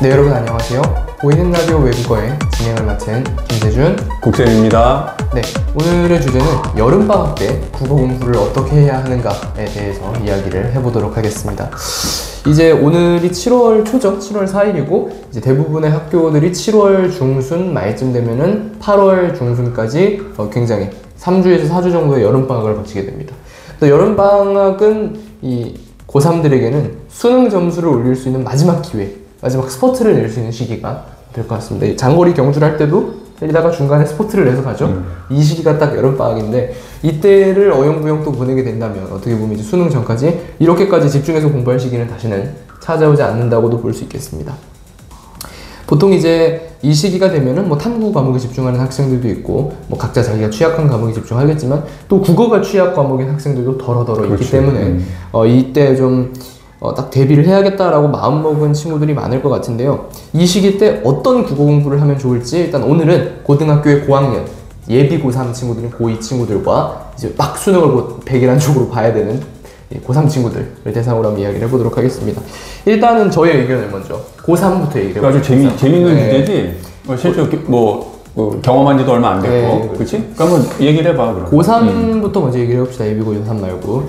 네, 여러분 안녕하세요. 보이는 라디오 외국어의 진행을 맡은 김재준 국쌤입니다. 네, 오늘의 주제는 여름방학 때 국어 공부를 어떻게 해야 하는가에 대해서 이야기를 해보도록 하겠습니다. 이제 오늘이 7월 초죠. 7월 4일이고 이제 대부분의 학교들이 7월 중순 말쯤 되면은 8월 중순까지 굉장히 3주에서 4주 정도의 여름방학을 거치게 됩니다. 또 여름방학은 이 고3들에게는 수능 점수를 올릴 수 있는 마지막 기회, 마지막 스포트를 낼 수 있는 시기가 될 것 같습니다. 장거리 경주를 할 때도 때리다가 중간에 스포트를 내서 가죠. 이 시기가 딱 여름방학인데 이때를 어영부영 또 보내게 된다면 어떻게 보면 이제 수능 전까지 이렇게까지 집중해서 공부할 시기는 다시는 찾아오지 않는다고도 볼 수 있겠습니다. 보통 이제 이 시기가 되면은 뭐 탐구 과목에 집중하는 학생들도 있고 뭐 각자 자기가 취약한 과목에 집중하겠지만 또 국어가 취약 과목인 학생들도 더러더러 그렇지. 있기 때문에 이때 좀 딱 대비를 해야겠다라고 마음먹은 친구들이 많을 것 같은데요. 이 시기 때 어떤 국어 공부를 하면 좋을지 일단 오늘은 고등학교의 고학년, 예비 고3 친구들인 고2 친구들과 이제 막 수능을 곧 백일한 쪽으로 봐야 되는 고3 친구들을 대상으로 한번 이야기를 해보도록 하겠습니다. 일단은 저의 의견을 먼저 고3부터 얘기를 해보겠습니다. 아주 재밌는 주제지? 실제로 경험한 지도 얼마 안 됐고, 네, 그렇지? 그러면 얘기를 해봐, 그럼. 고3부터 먼저 얘기를 해봅시다. 예비 고3 말고.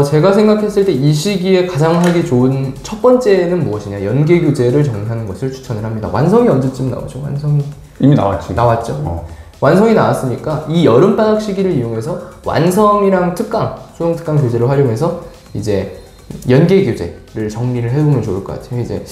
제가 생각했을 때 이 시기에 가장 하기 좋은 첫 번째는 무엇이냐, 연계 교재를 정리하는 것을 추천을 합니다. 완성이 언제쯤 나오죠? 완성이 이미 나왔지. 나왔죠. 완성이 나왔으니까 이 여름방학 시기를 이용해서 완성이랑 특강, 수능 특강 교재를 활용해서 이제 연계 교재를 정리를 해보면 좋을 것 같아요. 이제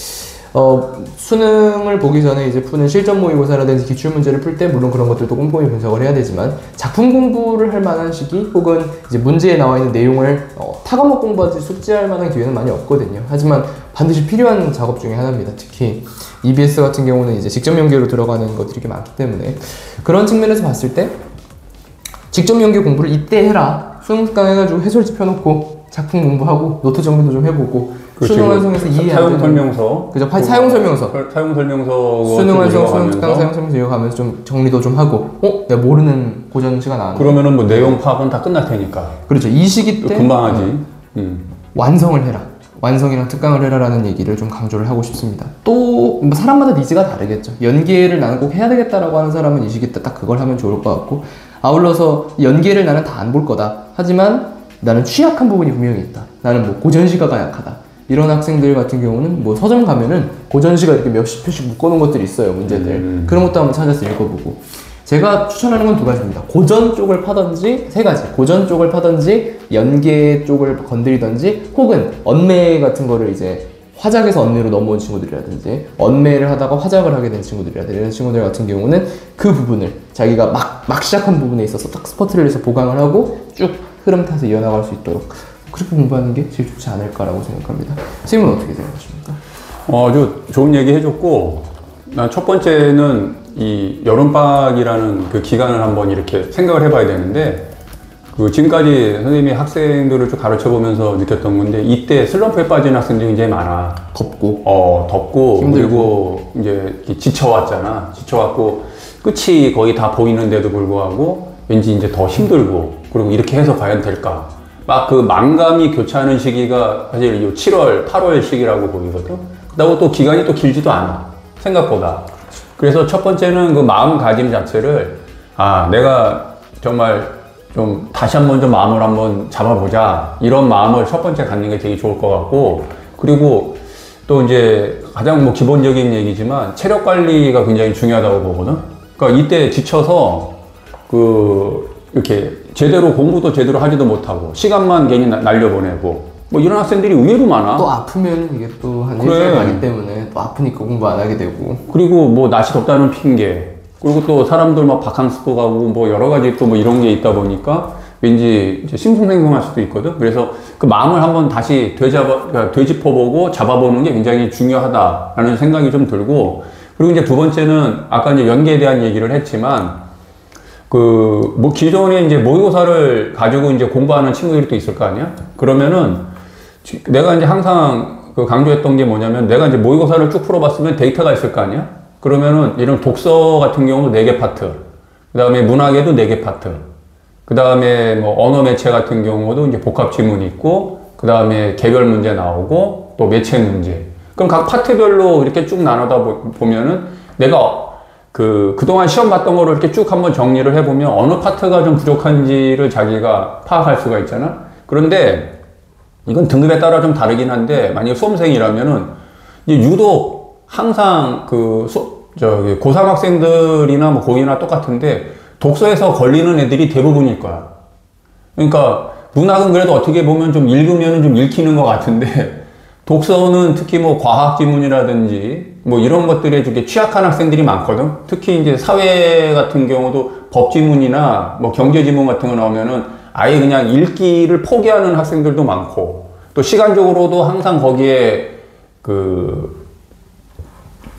수능을 보기 전에 이제 푸는 실전 모의고사라든지 기출문제를 풀 때 물론 그런 것들도 꼼꼼히 분석을 해야 되지만 작품 공부를 할 만한 시기 혹은 이제 문제에 나와 있는 내용을 타과목 공부하듯이 숙지할 만한 기회는 많이 없거든요. 하지만 반드시 필요한 작업 중에 하나입니다. 특히 EBS 같은 경우는 이제 직접 연계로 들어가는 것들이 꽤 많기 때문에 그런 측면에서 봤을 때 직접 연계 공부를 이때 해라. 수능 특강 해가지고 해설지 펴놓고 작품 공부하고 노트 정리도 좀 해보고 수능 완성에서 이해 안 되는 설명서. 그죠? 사용 설명서. 사용 설명서. 수능 완성, 수능 특강 사용 설명서 이어가면서 좀 정리도 좀 하고 내가 모르는 고전시가 나왔네. 그러면은 뭐 내용 파악은 다 끝날 테니까. 그렇죠. 이 시기 때 금방 하지. 완성을 해라. 완성이랑 특강을 해라라는 얘기를 좀 강조를 하고 싶습니다. 또 사람마다 니즈가 다르겠죠. 연계를 나는 꼭 해야 되겠다라고 하는 사람은 이 시기 때 딱 그걸 하면 좋을 것 같고, 아울러서 연계를 나는 다 안 볼 거다. 하지만 나는 취약한 부분이 분명히 있다. 나는 뭐 고전시가가 약하다. 이런 학생들 같은 경우는 뭐 서점 가면은 고전시가 이렇게 몇십 표씩 묶어놓은 것들이 있어요. 문제들. 그런 것도 한번 찾아서 읽어보고. 제가 추천하는 건 두 가지입니다. 고전 쪽을 파던지, 세 가지. 고전 쪽을 파던지, 연계 쪽을 건드리던지, 혹은 언매 같은 거를 이제 화작에서 언매로 넘어온 친구들이라든지, 언매를 하다가 화작을 하게 된 친구들이라든지, 이런 친구들 같은 경우는 그 부분을 자기가 막 시작한 부분에 있어서 딱 스포트를 해서 보강을 하고 쭉 흐름 타서 이어나갈 수 있도록 그렇게 공부하는 게 제일 좋지 않을까라고 생각합니다. 선생님은 어떻게 생각하십니까? 아주 좋은 얘기 해줬고, 난 첫 번째는 이 여름방학이라는 그 기간을 한번 이렇게 생각을 해봐야 되는데, 지금까지 선생님이 학생들을 좀 가르쳐 보면서 느꼈던 건데, 이때 슬럼프에 빠진 학생들이 굉장히 많아. 덥고, 힘들고. 그리고 이제 지쳐왔잖아. 지쳐왔고, 끝이 거의 다 보이는데도 불구하고, 왠지 이제 더 힘들고, 그리고 이렇게 해서 과연 될까? 막 그 만감이 교차하는 시기가 사실 이 7월, 8월 시기라고 보이거든? 그렇다고 또 기간이 또 길지도 않아. 생각보다. 그래서 첫 번째는 그 마음가짐 자체를, 내가 정말 좀 다시 한번 좀 마음을 한번 잡아보자. 이런 마음을 첫 번째 갖는 게 되게 좋을 것 같고, 그리고 또 이제 가장 뭐 기본적인 얘기지만 체력 관리가 굉장히 중요하다고 보거든? 그러니까 이때 지쳐서 이렇게 제대로 공부도 제대로 하지도 못하고 시간만 괜히 날려보내고 뭐 이런 학생들이 의외로 많아. 또 아프면 이게 또 한 일주일 가기 때문에 또 아프니까 공부 안 하게 되고, 그리고 뭐 날씨 덥다는 핑계, 그리고 또 사람들 막 바캉스도 가고 뭐 여러 가지 또 뭐 이런 게 있다 보니까 왠지 이제 심쿵생숭할 수도 있거든. 그래서 그 마음을 한번 다시 되짚어보고 잡아보는 게 굉장히 중요하다라는 생각이 좀 들고, 그리고 이제 두 번째는 아까 이제 연계에 대한 얘기를 했지만, 뭐 기존에 이제 모의고사를 가지고 이제 공부하는 친구들이 또 있을 거 아니야? 그러면은 내가 이제 항상 강조했던 게 뭐냐면, 내가 이제 모의고사를 쭉 풀어봤으면 데이터가 있을 거 아니야? 그러면은 이런 독서 같은 경우도 4개 파트, 그 다음에 문학에도 4개 파트, 그 다음에 뭐 언어 매체 같은 경우도 이제 복합 지문이 있고, 그 다음에 개별 문제 나오고, 또 매체 문제. 그럼 각 파트별로 이렇게 쭉 나누다 보면은 내가 그동안 시험 봤던 거를 이렇게 쭉 한번 정리를 해보면 어느 파트가 좀 부족한지를 자기가 파악할 수가 있잖아. 그런데 이건 등급에 따라 좀 다르긴 한데, 만약에 수험생이라면은 이제 유독 항상 고3 학생들이나 뭐 고2나 똑같은데 독서에서 걸리는 애들이 대부분일 거야. 그러니까 문학은 그래도 어떻게 보면 좀 읽으면 좀 읽히는 것 같은데, 독서는 특히 뭐 과학 지문이라든지 뭐 이런 것들에 되게 취약한 학생들이 많거든. 특히 이제 사회 같은 경우도 법 지문이나 뭐 경제 지문 같은 거 나오면은 아예 그냥 읽기를 포기하는 학생들도 많고, 또 시간적으로도 항상 거기에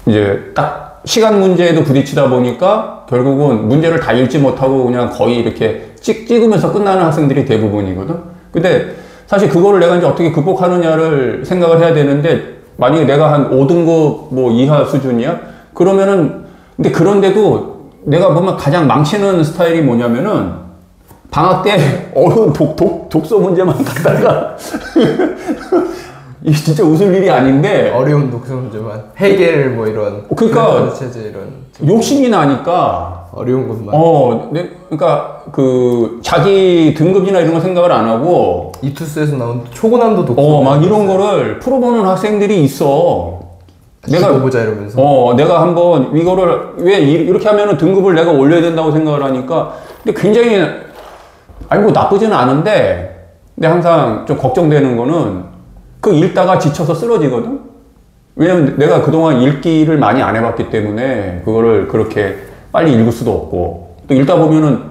이제 딱 시간 문제에도 부딪히다 보니까 결국은 문제를 다 읽지 못하고 그냥 거의 이렇게 찍으면서 끝나는 학생들이 대부분이거든. 근데 사실 그거를 내가 이제 어떻게 극복하느냐를 생각을 해야 되는데, 만약에 내가 한 5등급 뭐 이하 수준이야? 그러면은, 근데 그런데도 내가 보면 가장 망치는 스타일이 뭐냐면은, 방학 때 어려운 독서 문제만 갖다가 이게 진짜 웃을 일이 아닌데, 어려운 독서 문제만 해겔 뭐 이런, 그러니까 체제 이런 욕심이 나니까 어려운 것만 그러니까 자기 등급이나 이런 거 생각을 안 하고 이투스에서 나온 초고난도 독서 막 이런 거를 풀어보는 학생들이 있어. 내가 보자 이러면서 내가 한번 이거를 왜 이렇게 하면은 등급을 내가 올려야 된다고 생각을 하니까, 근데 굉장히 뭐 나쁘지는 않은데, 근데 항상 좀 걱정되는 거는 읽다가 지쳐서 쓰러지거든. 왜냐면 내가 그동안 읽기를 많이 안 해봤기 때문에 그거를 그렇게 빨리 읽을 수도 없고, 또 읽다 보면은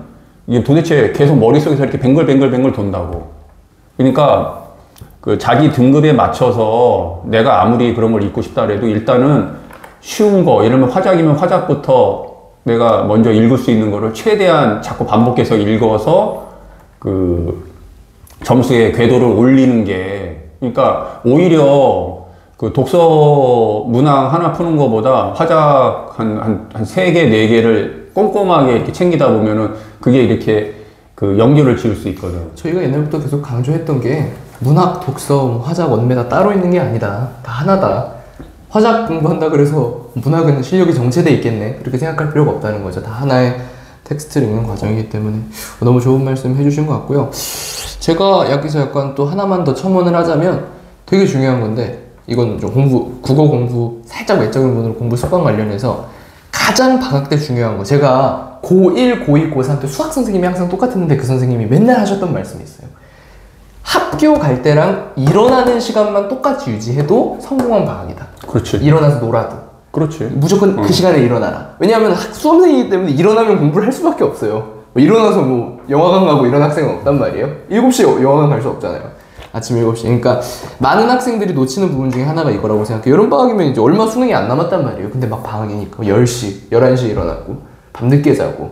이게 도대체 계속 머릿속에서 이렇게 뱅글뱅글 돈다고. 그러니까 자기 등급에 맞춰서 내가 아무리 그런 걸 읽고 싶다 그래도 일단은 쉬운 거, 예를 들면 화작이면 화작부터 내가 먼저 읽을 수 있는 거를 최대한 자꾸 반복해서 읽어서 점수의 궤도를 올리는 게, 그러니까 오히려 독서 문항 하나 푸는 것보다 화작 한 3개, 4개를 꼼꼼하게 이렇게 챙기다 보면은 그게 이렇게 연결을 지을 수 있거든. 저희가 옛날부터 계속 강조했던 게 문학, 독서, 화작, 원매 다 따로 있는 게 아니다. 다 하나다. 화작 공부한다 그래서 문학은 실력이 정체돼 있겠네. 그렇게 생각할 필요가 없다는 거죠. 다 하나의 텍스트를 읽는 과정이기 때문에 너무 좋은 말씀 해주신 것 같고요. 제가 여기서 약간 또 하나만 더 첨언을 하자면 되게 중요한 건데, 이건 좀 국어 공부, 살짝 외적인 부분으로 공부 습관 관련해서 가장 방학 때 중요한 거, 제가 고1, 고2, 고3 때 수학 선생님이 항상 똑같았는데 그 선생님이 맨날 하셨던 말씀이 있어요. 학교 갈 때랑 일어나는 시간만 똑같이 유지해도 성공한 방학이다. 그렇지. 일어나서 놀아도. 그렇지. 무조건 그 시간에 일어나라. 왜냐하면 수험생이기 때문에 일어나면 공부를 할 수밖에 없어요. 일어나서 뭐 영화관 가고 이런 학생은 없단 말이에요. 7시에 영화관 갈 수 없잖아요. 아침 7시. 그러니까 많은 학생들이 놓치는 부분 중에 하나가 이거라고 생각해요. 여름방학이면 이제 얼마 수능이 안 남았단 말이에요. 근데 막 방학이니까 10시, 11시에 일어나고 밤늦게 자고,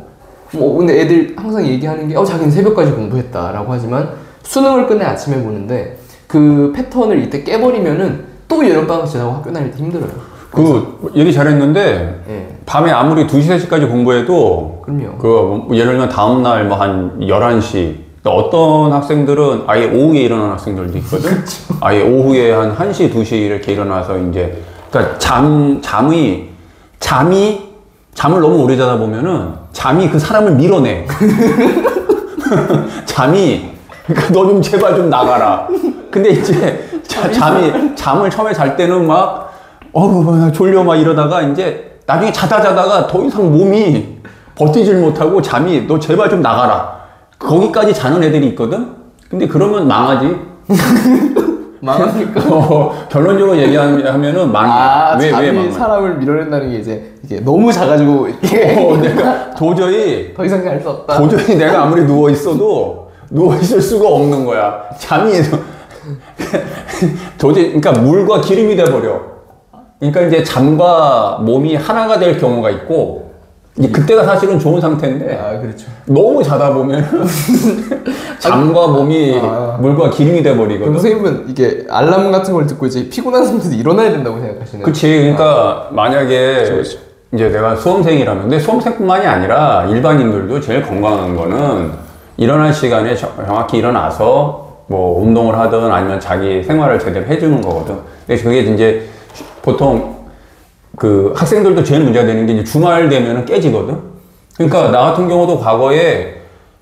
근데 애들 항상 얘기하는 게 자기는 새벽까지 공부했다라고 하지만 수능을 끝내 아침에 보는데 그 패턴을 이때 깨버리면은 또 여름방학 지나고 학교 다닐 때 힘들어요. 얘기 잘했는데, 네. 밤에 아무리 2시, 3시까지 공부해도, 그럼요. 예를 들면 다음날 뭐 한 11시, 어떤 학생들은 아예 오후에 일어나는 학생들도 있거든? 그렇죠. 아예 오후에 한 1시, 2시 이렇게 일어나서 이제, 그러니까 잠을 너무 오래 자다 보면은 잠이 그 사람을 밀어내. 그러니까 너 좀 제발 좀 나가라. 근데 이제 잠을 처음에 잘 때는 막 졸려 막 이러다가 이제 나중에 자다가 더 이상 몸이 버티질 못하고 잠이, 너 제발 좀 나가라. 거기까지 자는 애들이 있거든? 근데 그러면 망하지. 망하니까. 결론적으로 얘기하면은 망해. 잠이 망해? 사람을 밀어낸다는 게 이게 너무 작아지고 내가 도저히 더 이상 할 수 없다. 도저히 내가 아무리 누워 있을 수가 없는 거야. 잠이 도저히, 그러니까 물과 기름이 돼 버려. 그러니까 이제 잠과 몸이 하나가 될 경우가 있고, 그때가 사실은 좋은 상태인데, 그렇죠. 너무 자다 보면 잠과 몸이 물과 기름이 돼 버리거든. 선생님은 이게 알람 같은 걸 듣고 이제 피곤한 상태에서 일어나야 된다고 생각하시네요. 그치. 그러니까 만약에 그렇죠. 이제 내가 수험생이라면, 근데 수험생뿐만이 아니라 일반인들도 제일 건강한 거는 일어날 시간에 정확히 일어나서 뭐 운동을 하든 아니면 자기 생활을 제대로 해주는 거거든. 근데 그게 이제 보통 그 학생들도 제일 문제가 되는 게 이제 주말 되면은 깨지거든. 그러니까 나 같은 경우도 과거에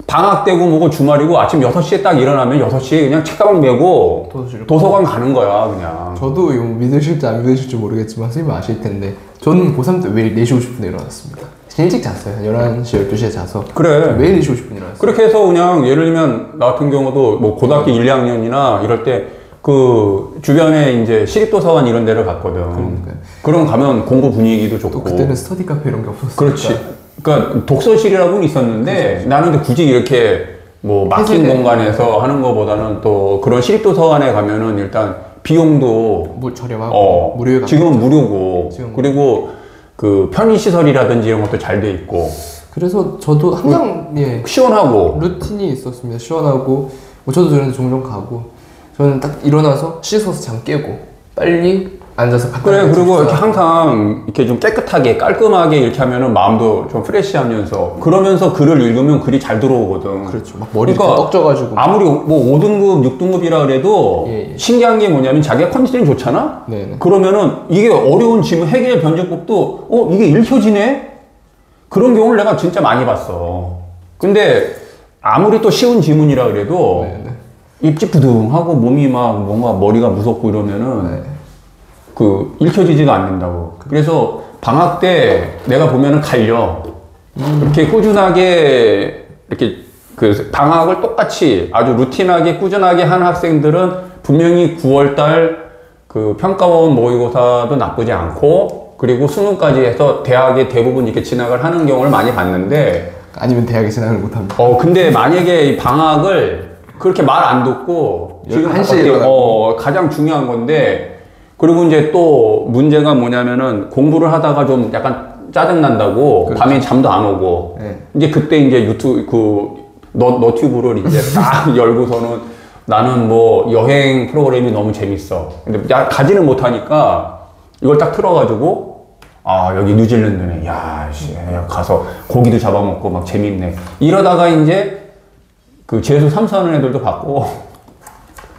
방학 때고 뭐고 주말이고 아침 6시에 딱 일어나면 6시에 그냥 책가방 메고 도서관 가는 거야, 그냥. 저도 이거 믿으실지 안 믿으실지 모르겠지만 선생님 아실 텐데 저는 고3 때 매일 4시 50분에 일어났습니다. 일찍 잤어요. 한 11시, 12시에 자서. 그래. 매일 4시 50분에 일어났어요. 그렇게 해서 그냥 예를 들면 나 같은 경우도 뭐 고등학교 1, 2학년이나 이럴 때 그 주변에 이제 시립도서관 이런 데를 갔거든. 그러니까요. 그럼 가면 공부 분위기도 좋고. 또 그때는 스터디 카페 이런 게 없었으니까. 그렇지. 그러니까 독서실이라고는 있었는데 그렇죠. 나는 근데 굳이 이렇게 뭐 막힌 공간에서 하는 것보다는 또 그런 시립도서관에 가면은 일단 비용도 저렴하고 무료에 지금은 무료고 그리고 그 편의시설이라든지 이런 것도 잘 돼 있고 그래서 저도 항상 시원하고 루틴이 있었습니다. 시원하고 뭐 저도 그런데 종종 가고 저는 딱 일어나서 씻어서 잠 깨고 빨리 앉아서 그래 그리고 이렇게 항상 이렇게 좀 깨끗하게 깔끔하게 이렇게 하면은 마음도 좀 프레시하면서 그러면서 글을 읽으면 글이 잘 들어오거든. 그렇죠. 막 머리 떡져가지고 아무리 뭐 5등급 6등급이라 그래도 신기한 게 뭐냐면 자기가 컨디션이 좋잖아. 네네. 그러면은 이게 어려운 질문 해결 변제법도 이게 읽혀지네. 그런 경우를 내가 진짜 많이 봤어. 근데 아무리 또 쉬운 질문이라 그래도 네네. 입지 부둥하고 몸이 막 뭔가 머리가 무섭고 이러면은 그 읽혀지지가 않는다고. 그래서 방학 때 내가 보면은 갈려. 이렇게 꾸준하게 이렇게 그 방학을 똑같이 아주 루틴하게 꾸준하게 한 학생들은 분명히 9월달 그 평가원 모의고사도 나쁘지 않고 그리고 수능까지 해서 대학에 대부분 이렇게 진학을 하는 경우를 많이 봤는데 아니면 대학에 진학을 못합니다. 근데 만약에 이 방학을 그렇게 말 안 듣고 지금 가장 중요한 건데 그리고 이제 또 문제가 뭐냐면은 공부를 하다가 좀 약간 짜증난다고 그렇죠. 밤에 잠도 안 오고 이제 그때 이제 유튜브 너튜브를 이제 딱 열고서는 나는 뭐 여행 프로그램이 너무 재밌어. 근데 가지는 못하니까 이걸 딱 틀어가지고 여기 뉴질랜드네. 야 가서 고기도 잡아먹고 막 재밌네. 이러다가 이제 그 재수 3수 하는 애들도 봤고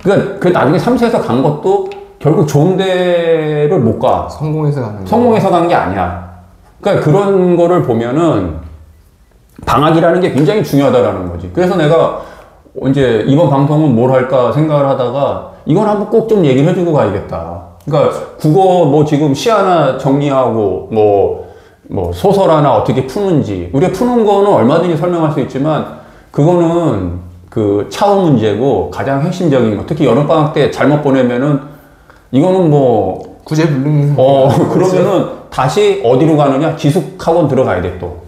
그러니까 그 나중에 3수에서 간 것도 결국 좋은 데를 못 가. 성공해서 간 게 아니야. 그러니까 그런 거를 보면은 방학이라는 게 굉장히 중요하다라는 거지. 그래서 내가 이제 이번 방송은 뭘 할까 생각을 하다가 이건 한번 꼭 좀 얘기를 해주고 가야겠다. 그러니까 국어 뭐 지금 시 하나 정리하고 뭐 소설 하나 어떻게 푸는지 우리가 푸는 거는 얼마든지 설명할 수 있지만 그거는 그 차후 문제고 가장 핵심적인 거 특히 여름방학 때 잘못 보내면은 이거는 뭐 구제불능 그러면은 다시 어디로 가느냐 지숙학원 들어가야 돼 또.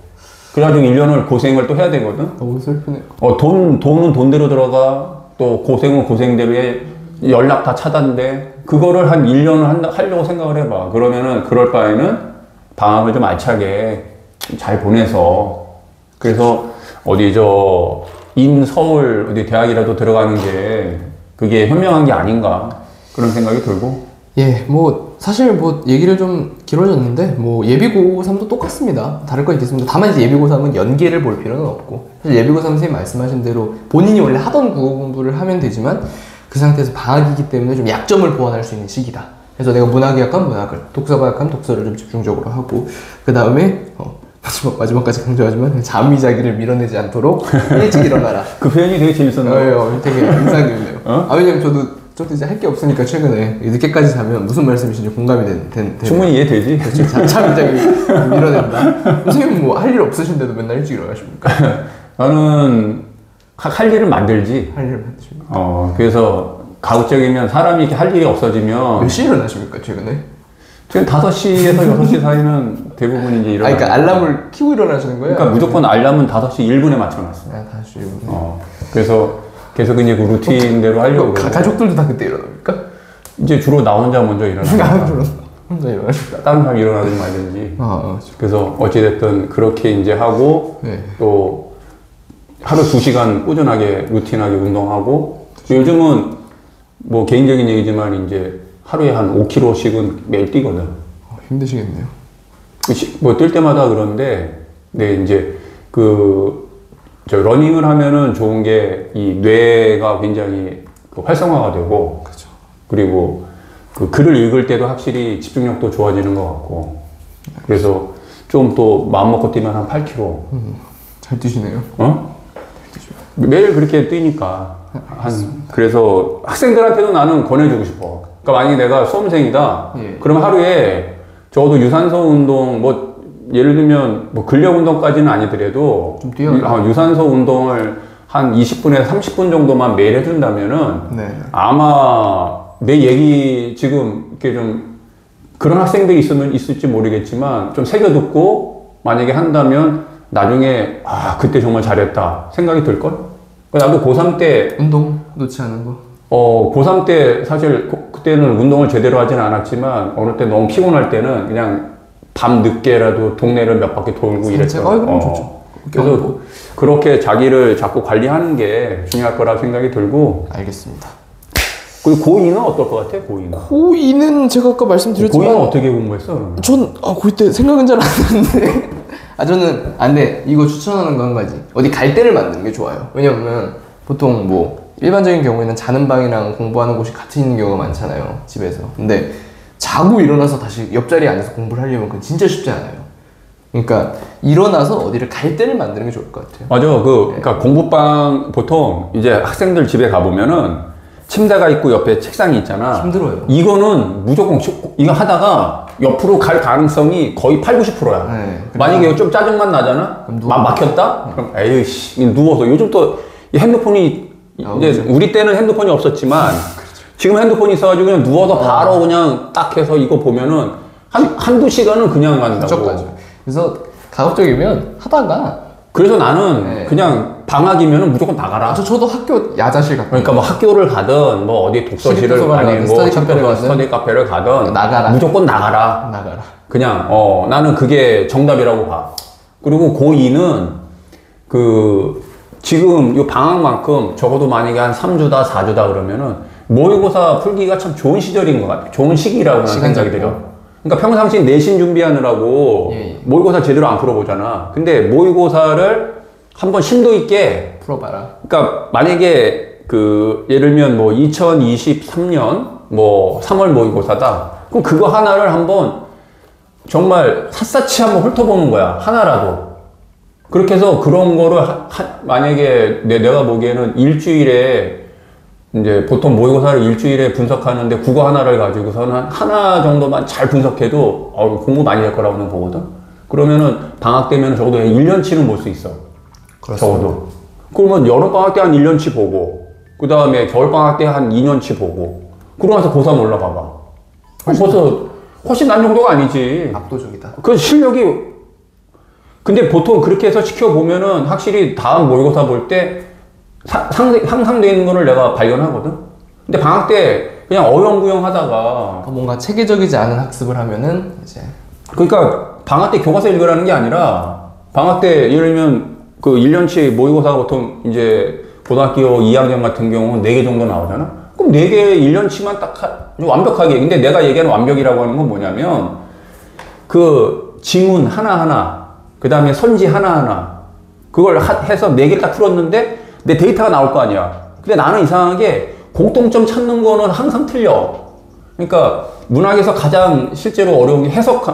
그래가지고 1년을 고생을 또 해야 되거든. 너무 슬프네. 돈은 돈대로 들어가 또 고생은 고생대로 해. 연락 다 차단돼. 그거를 한 1년을 하려고 생각을 해봐. 그러면은 그럴 바에는 방학을 좀 알차게 잘 보내서 그래서 어디 인서울 어디 대학이라도 들어가는 게 그게 현명한 게 아닌가 그런 생각이 들고. 뭐 사실 뭐 얘기를 좀 길어졌는데 뭐 예비고3도 똑같습니다. 다를 거 있겠습니다. 다만 이제 예비고3은 연계를 볼 필요는 없고 사실 예비고3 선생님 말씀하신 대로 본인이 원래 하던 국어 공부를 하면 되지만 그 상태에서 방학이기 때문에 좀 약점을 보완할 수 있는 시기다. 그래서 내가 문학이학하면 문학을, 독서과학하면 독서를 좀 집중적으로 하고 그 다음에 마지막까지 강조하지만 잠이자기를 밀어내지 않도록 일찍 일어나라. 그 표현이 되게 재밌었네요. 되게 인상 깊네요. 왜냐면 저도 이제 할 게 없으니까 최근에 늦게까지 자면 무슨 말씀이신지 공감이 되는. 충분히 이해되지. 그렇죠. 잠이자기 밀어낸다. 선생님 뭐 할 일 없으신데도 맨날 일찍 일어나십니까? 나는 할 일을 만들지. 할 일을 만드십니까? 그래서 가급적이면 사람이 이렇게 할 일이 없어지면 몇 시에 일어나십니까 최근에? 지금 5시에서 6시 사이는 대부분 이제 일어나. 그러니까 알람을 켜고 일어나시는 거예요? 그러니까 무조건 알람은 5시 1분에 맞춰놨어. 5시 1분. 그래서 계속 이제 그 루틴대로 하려고. 가족들도 다 그때 일어납니까? 이제 주로 나 혼자 먼저 일어나. 혼자 일어나십니까? 다른 사람 일어나든 말든지. 그래서 어찌됐든 그렇게 이제 하고 또 하루 2시간 꾸준하게 루틴하게 운동하고 요즘은 뭐 개인적인 얘기지만 이제 하루에 한 5km씩은 매일 뛰거든. 힘드시겠네요. 뭐 뛸 때마다 그런데, 이제 러닝을 하면은 좋은 게 이 뇌가 굉장히 활성화가 되고, 그렇죠. 그리고 그 글을 읽을 때도 확실히 집중력도 좋아지는 것 같고 그래서 좀 또 마음 먹고 뛰면 한 8km. 잘 뛰시네요. 어? 매일 그렇게 뛰니까 그래서 학생들한테도 나는 권해주고 싶어. 그러니까 만약에 내가 수험생이다. 예. 그럼 하루에 적어도 유산소 운동 뭐 예를 들면 뭐 근력 운동까지는 아니더라도 좀 뛰어라. 유산소 운동을 한 20분에서 30분 정도만 매일 해준다면은 네. 아마 내 얘기 지금 이렇게 좀 그런 학생들이 있을지 모르겠지만 좀 새겨 듣고 만약에 한다면 나중에 아 그때 정말 잘했다 생각이 들걸? 나도 고3 때 운동 놓지 않은 거. 고3 때 사실 그때는 운동을 제대로 하진 않았지만 어느 때 너무 피곤할 때는 그냥 밤 늦게라도 동네를 몇 바퀴 돌고 이랬죠. 그럼 좋죠. 그래서 그렇게 자기를 자꾸 관리하는 게 중요할 거라고 생각이 들고. 알겠습니다. 그리고 고2는 어떨 것 같아? 고2는? 고2는 제가 아까 말씀드렸지만 고2는 어떻게 공부했어? 전 고2 때 생각은 잘 안 했는데 저는 안돼 이거 추천하는 거 한 가지 어디 갈 때를 만드는 게 좋아요. 왜냐면 보통 뭐 일반적인 경우에는 자는 방이랑 공부하는 곳이 같이 있는 경우가 많잖아요 집에서. 근데 자고 일어나서 다시 옆자리에 앉아서 공부를 하려면 그건 진짜 쉽지 않아요. 그러니까 일어나서 어디를 갈 때를 만드는 게 좋을 것 같아요. 맞아. 그러니까 공부방 보통 이제 학생들 집에 가보면은 침대가 있고 옆에 책상이 있잖아. 힘들어요. 이거는 무조건 이거 하다가 옆으로 갈 가능성이 거의 80~90%야. 네, 만약에 이거 좀 짜증만 나잖아? 막혔다? 그럼 에이씨, 누워서. 요즘 또 이 핸드폰이, 이제 그렇죠. 우리 때는 핸드폰이 없었지만, 지금 핸드폰이 있어가지고 그냥 누워서 바로 그냥 딱 해서 이거 보면은 한두 시간은 그냥 간다고. 가죠. 그래서 가급적이면 하다가 그래서 나는 그냥 방학이면은 무조건 나가라. 저도 학교 야자실 갔고 그러니까 뭐 학교를 가든 뭐 어디 독서실을 가든 뭐 스터디 카페를 가든 나가라. 무조건 나가라. 그냥 나는 그게 정답이라고 봐. 그리고 고2는 그 지금 이 방학만큼 적어도 만약에 한 3주다 4주다 그러면은 모의고사 풀기가 참 좋은 시절인 것 같아. 좋은 시기라고 나는 생각이 들어. 그러니까 평상시 내신 준비하느라고 모의고사 제대로 안 풀어보잖아. 근데 모의고사를 한번 심도 있게 풀어봐라. 그러니까 만약에 그 예를 들면 뭐 2023년 뭐 3월 모의고사다. 그럼 그거 하나를 한번 정말 샅샅이 한번 훑어보는 거야. 하나라도. 그렇게 해서 그런 거를 만약에 내가 보기에는 일주일에 이제 보통 모의고사를 일주일에 분석하는데 국어 하나를 가지고서는 하나 정도만 잘 분석해도 공부 많이 할 거라고 는 보거든. 그러면은 방학 때면 적어도 1년치는 볼 수 있어. 그렇습니다. 적어도. 그러면 여름방학 때 한 1년치 보고 그 다음에 겨울방학 때 한 2년치 보고 그러고 나서 고3 올라가봐. 벌써 훨씬 난 정도가 아니지. 압도적이다. 그 실력이 근데 보통 그렇게 해서 시켜보면은 확실히 다음 모의고사 볼 때 상상되어 있는 거를 내가 발견하거든? 근데 방학 때 그냥 어영부영 하다가 뭔가 체계적이지 않은 학습을 하면은 이제 그러니까 방학 때 교과서 읽으라는 게 아니라 방학 때 예를 들면 그 1년치 모의고사가 보통 이제 고등학교 2학년 같은 경우는 4개 정도 나오잖아? 그럼 4개 1년치만 딱 완벽하게. 근데 내가 얘기하는 완벽이라고 하는 건 뭐냐면 그 지문 하나하나 그 다음에 선지 하나하나 그걸 해서 4개 딱 풀었는데 내 데이터가 나올 거 아니야. 근데 나는 이상하게 공통점 찾는 거는 항상 틀려. 그러니까 문학에서 가장 실제로 어려운 게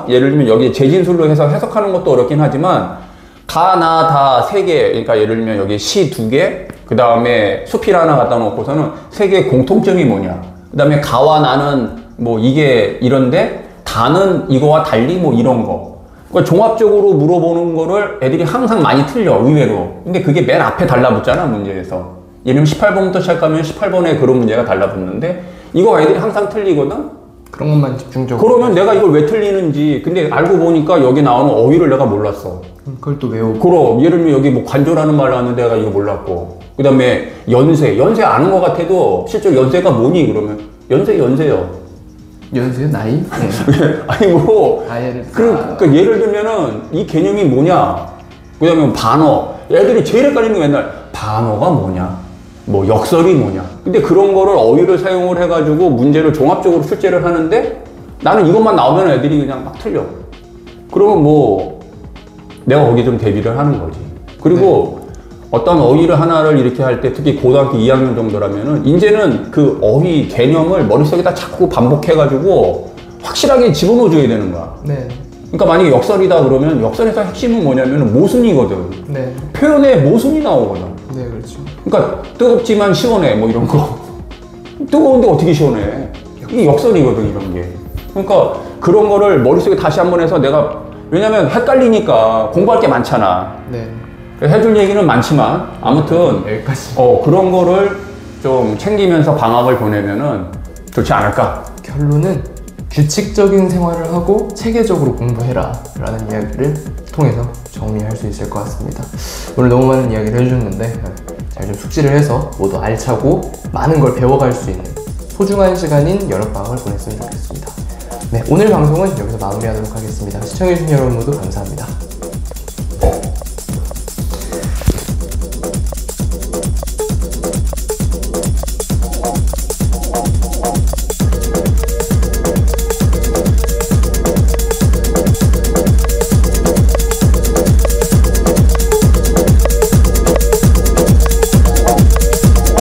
예를 들면 여기 재진술로 해서 해석하는 것도 어렵긴 하지만 가, 나, 다 3개, 그러니까 예를 들면 여기 시 2개, 그 다음에 수필 하나 갖다 놓고서는 3개의 공통점이 뭐냐. 그 다음에 가와 나는 뭐 이게 이런데 다는 이거와 달리 뭐 이런 거. 그러니까 종합적으로 물어보는 거를 애들이 항상 많이 틀려, 의외로. 근데 그게 맨 앞에 달라붙잖아, 문제에서. 예를 들면 18번부터 시작하면 18번에 그런 문제가 달라붙는데, 이거 애들이 항상 틀리거든? 그런 것만 집중적으로. 그러면 내가 이걸 왜 틀리는지, 근데 알고 보니까 여기 나오는 어휘를 내가 몰랐어. 그걸 또 외우고. 그럼, 예를 들면 여기 뭐 관조라는 말 나왔는데 내가 이거 몰랐고. 그 다음에 연세 아는 것 같아도 실제로 연세가 뭐니? 그러면 연세요. 연수요? 나이? 네. 아니 뭐 그러니까 예를 들면은 이 개념이 뭐냐 그 다음에 반어 애들이 제일 헷갈리는 게 맨날 반어가 뭐냐 뭐 역설이 뭐냐 근데 그런 거를 어휘를 사용을 해가지고 문제를 종합적으로 출제를 하는데 나는 이것만 나오면 애들이 그냥 막 틀려. 그러면 뭐 내가 거기 좀 대비를 하는 거지. 그리고 어떤 어휘를 하나를 이렇게 할 때 특히 고등학교 2학년 정도라면은 이제는 그 어휘 개념을 머릿속에다 자꾸 반복해가지고 확실하게 집어넣어줘야 되는 거야. 네. 그러니까 만약에 역설이다 그러면 역설에서 핵심은 뭐냐면 모순이거든. 네. 표현에 모순이 나오거든. 네, 그렇죠. 그러니까 뜨겁지만 시원해 뭐 이런 거. 뜨거운데 어떻게 시원해? 이게 역설이거든 이런 게. 그러니까 그런 거를 머릿속에 다시 한번 해서 내가 왜냐면 헷갈리니까 공부할 게 많잖아. 네. 해줄 얘기는 많지만 아무튼 여기까지. 그런 거를 좀 챙기면서 방학을 보내면은 좋지 않을까? 결론은 규칙적인 생활을 하고 체계적으로 공부해라 라는 이야기를 통해서 정리할 수 있을 것 같습니다. 오늘 너무 많은 이야기를 해주셨는데 잘 좀 숙지를 해서 모두 알차고 많은 걸 배워갈 수 있는 소중한 시간인 여름방학을 보냈으면 좋겠습니다. 네, 오늘 방송은 여기서 마무리하도록 하겠습니다. 시청해주신 여러분 모두 감사합니다.